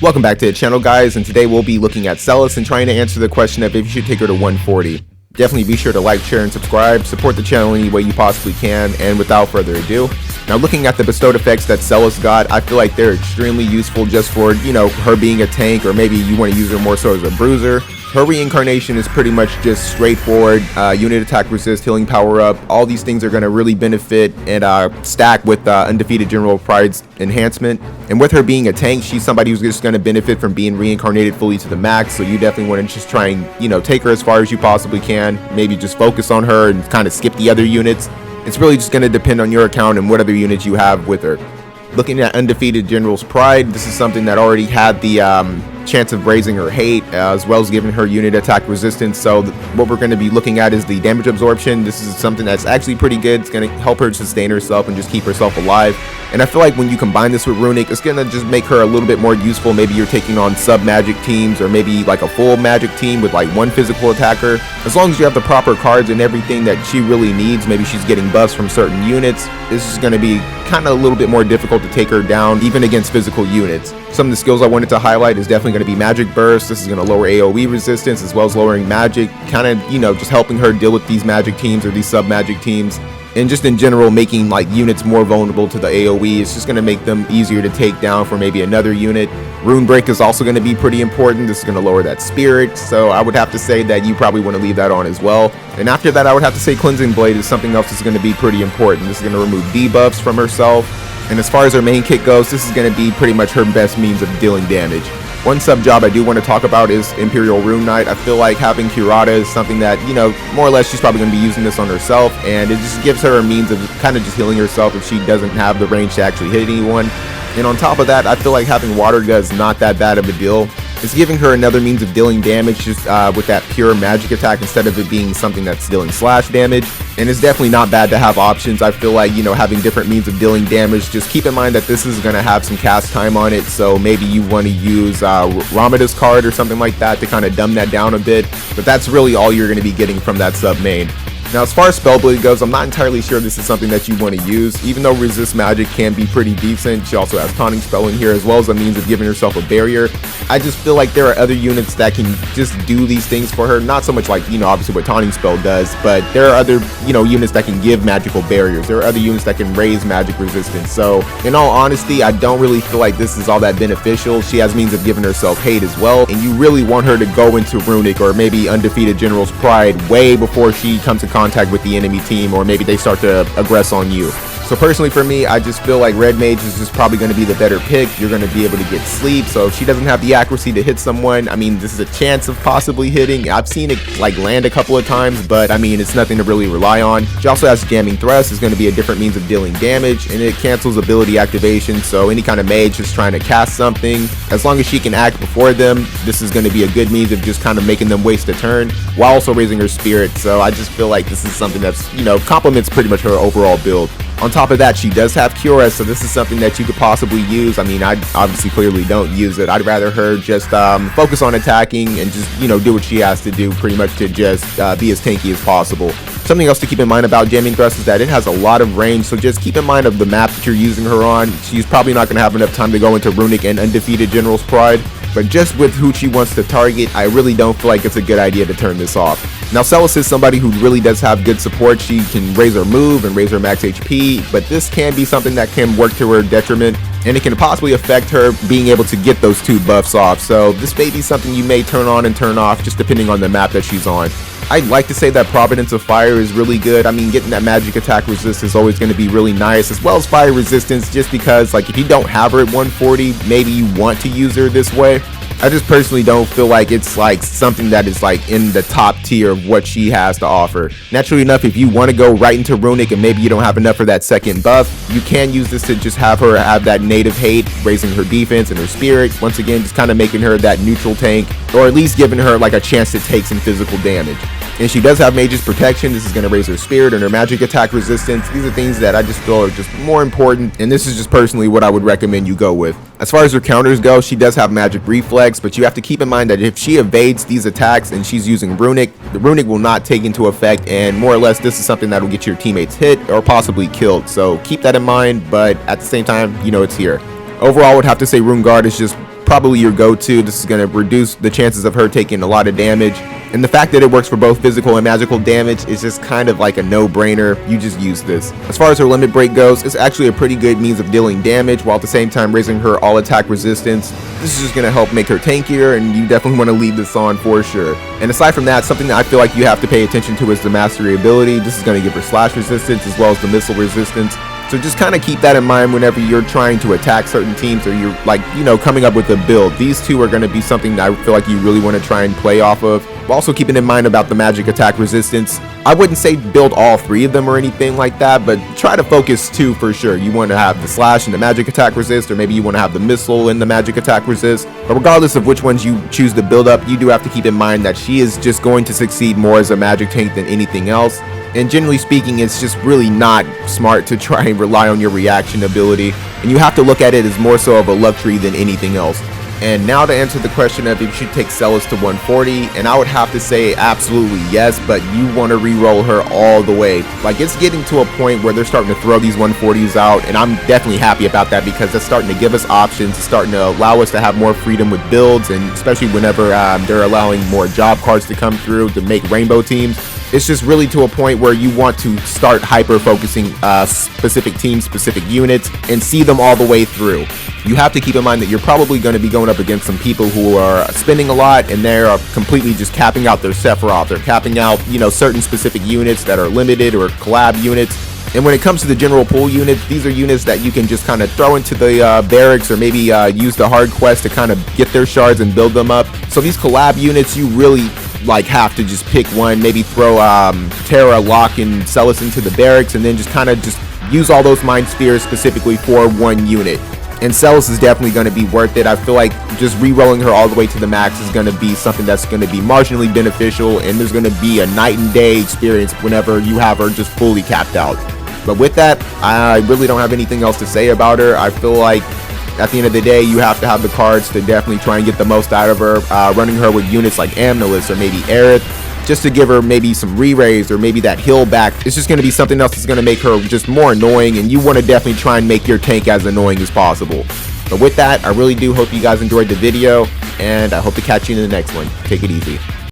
Welcome back to the channel, guys, and today we'll be looking at Celes and trying to answer the question of if you should take her to 140. Definitely be sure to like, share, and subscribe. Support the channel any way you possibly can, and without further ado, now looking at the bestowed effects that Celes got, I feel like they're extremely useful just for, her being a tank, or maybe you want to use her more so as a bruiser. Her reincarnation is pretty much just straightforward, unit attack resist, healing power up. All these things are going to really benefit and stack with Undefeated General Pride's enhancement. And with her being a tank, she's somebody who's just going to benefit from being reincarnated fully to the max. So you definitely want to just try and, take her as far as you possibly can. Maybe just focus on her and kind of skip the other units. It's really just going to depend on your account and what other units you have with her. Looking at Undefeated General's Pride, this is something that already had the chance of raising her hate as well as giving her unit attack resistance. So what we're going to be looking at is the damage absorption. This is something that's actually pretty good. It's going to help her sustain herself and just keep herself alive. And I feel like when you combine this with Runic, it's going to just make her a little bit more useful. Maybe you're taking on sub magic teams, or maybe like a full magic team with like one physical attacker. As long as you have the proper cards and everything that she really needs, maybe she's getting buffs from certain units, this is going to be kind of a little bit more difficult to take her down even against physical units. Some of the skills I wanted to highlight is definitely going to be Magic Burst. This is going to lower AoE resistance as well as lowering magic, kind of, just helping her deal with these magic teams or these sub magic teams. And just in general, making like units more vulnerable to the AoE. It's just going to make them easier to take down for maybe another unit. Rune Break is also going to be pretty important. This is going to lower that spirit, so I would have to say that you probably want to leave that on as well. And after that, I would have to say Cleansing Blade is something else that's going to be pretty important. This is going to remove debuffs from herself. And as far as her main kit goes, this is going to be pretty much her best means of dealing damage. One sub job I do want to talk about is Imperial Rune Knight. I feel like having Curata is something that, more or less she's probably going to be using this on herself, and it just gives her a means of kind of just healing herself if she doesn't have the range to actually hit anyone. And on top of that, I feel like having Water Gun is not that bad of a deal. It's giving her another means of dealing damage just with that pure magic attack instead of it being something that's dealing slash damage. And it's definitely not bad to have options. I feel like, having different means of dealing damage. Just keep in mind that this is going to have some cast time on it. So maybe you want to use Ramada's card or something like that to kind of dumb that down a bit. But that's really all you're going to be getting from that sub main. Now, as far as Spellblade goes, I'm not entirely sure this is something that you want to use. Even though Resist Magic can be pretty decent, she also has Taunting Spell in here as well as a means of giving herself a barrier. I just feel like there are other units that can just do these things for her. Not so much like, obviously what Taunting Spell does, but there are other, units that can give magical barriers. There are other units that can raise magic resistance. So, in all honesty, I don't really feel like this is all that beneficial. She has means of giving herself hate as well, and you really want her to go into Runic or maybe Undefeated General's Pride way before she comes in contact with the enemy team, or maybe they start to aggress on you. So personally for me, I just feel like Red Mage is just probably going to be the better pick. You're going to be able to get sleep, so if she doesn't have the accuracy to hit someone, I mean, this is a chance of possibly hitting. I've seen it like land a couple of times, but I mean, it's nothing to really rely on. She also has Jamming Thrust. Is going to be a different means of dealing damage, and it cancels ability activation, so any kind of mage just trying to cast something, as long as she can act before them, this is going to be a good means of just kind of making them waste a turn while also raising her spirit. So I just feel like this is something that's, complements pretty much her overall build. On top of that, she does have Cura, so this is something that you could possibly use. I mean, I obviously clearly don't use it. I'd rather her just focus on attacking and just, do what she has to do pretty much to just be as tanky as possible. Something else to keep in mind about Jamming Thrust is that it has a lot of range, so just keep in mind of the map that you're using her on. She's probably not going to have enough time to go into Runic and Undefeated General's Pride, but just with who she wants to target, I really don't feel like it's a good idea to turn this off. Now, Celes is somebody who really does have good support. She can raise her move and raise her max HP, but this can be something that can work to her detriment, and it can possibly affect her being able to get those 2 buffs off. So this may be something you may turn on and turn off just depending on the map that she's on. I'd like to say that Providence of Fire is really good. I mean, getting that magic attack resist is always going to be really nice, as well as fire resistance, just because like if you don't have her at 140, maybe you want to use her this way. I just personally don't feel like it's like something that is like in the top tier of what she has to offer. Naturally enough, if you want to go right into Runic and maybe you don't have enough for that second buff, you can use this to just have her have that native hate, raising her defense and her spirit. Once again, just kind of making her that neutral tank, or at least giving her like a chance to take some physical damage. And she does have Mage's Protection. This is going to raise her spirit and her magic attack resistance. These are things that I just feel are just more important, and this is just personally what I would recommend you go with. As far as her counters go, she does have Magic Reflex, but you have to keep in mind that if she evades these attacks and she's using Runic, the Runic will not take into effect, and more or less this is something that will get your teammates hit or possibly killed. So keep that in mind, but at the same time, it's here. Overall, I would have to say Rune Guard is just probably your go-to. This is going to reduce the chances of her taking a lot of damage. And the fact that it works for both physical and magical damage is just kind of like a no-brainer. You just use this. As far as her limit break goes, it's actually a pretty good means of dealing damage while at the same time raising her all attack resistance. This is just going to help make her tankier, and you definitely want to leave this on for sure. And aside from that, something that I feel like you have to pay attention to is the mastery ability. This is going to give her slash resistance as well as the missile resistance. So just kind of keep that in mind whenever you're trying to attack certain teams, or you're like, coming up with a build. These two are going to be something that I feel like you really want to try and play off of. Also keeping in mind about the magic attack resistance. I wouldn't say build all three of them or anything like that, but try to focus two for sure. You want to have the slash and the magic attack resist, or maybe you want to have the missile and the magic attack resist. But regardless of which ones you choose to build up, you do have to keep in mind that she is just going to succeed more as a magic tank than anything else. And generally speaking, it's just really not smart to try and rely on your reaction ability. And you have to look at it as more so of a luxury than anything else. And now to answer the question of if you should take Celes to 140, and I would have to say absolutely yes, but you want to re-roll her all the way. Like, it's getting to a point where they're starting to throw these 140s out, and I'm definitely happy about that because that's starting to give us options. It's starting to allow us to have more freedom with builds, and especially whenever they're allowing more job cards to come through to make rainbow teams. It's just really to a point where you want to start hyper-focusing specific teams, specific units, and see them all the way through. You have to keep in mind that you're probably going to be going up against some people who are spending a lot, and they're completely just capping out their Sephiroth. They're capping out, certain specific units that are limited or collab units. And when it comes to the general pool units, these are units that you can just kind of throw into the barracks, or maybe use the hard quest to kind of get their shards and build them up. So these collab units, you really have to just pick one, maybe throw Terra, Locke, and Celes into the barracks, and then just kind of just use all those mind spheres specifically for one unit. And Celes is definitely going to be worth it. I feel like just re-rolling her all the way to the max is going to be something that's going to be marginally beneficial, and there's going to be a night and day experience whenever you have her just fully capped out. But with that, I really don't have anything else to say about her. I feel like at the end of the day, you have to have the cards to definitely try and get the most out of her. Running her with units like Amnelis or maybe Aerith, just to give her maybe some re-raise or maybe that heal back. It's just going to be something else that's going to make her just more annoying, and you want to definitely try and make your tank as annoying as possible. But with that, I really do hope you guys enjoyed the video, and I hope to catch you in the next one. Take it easy.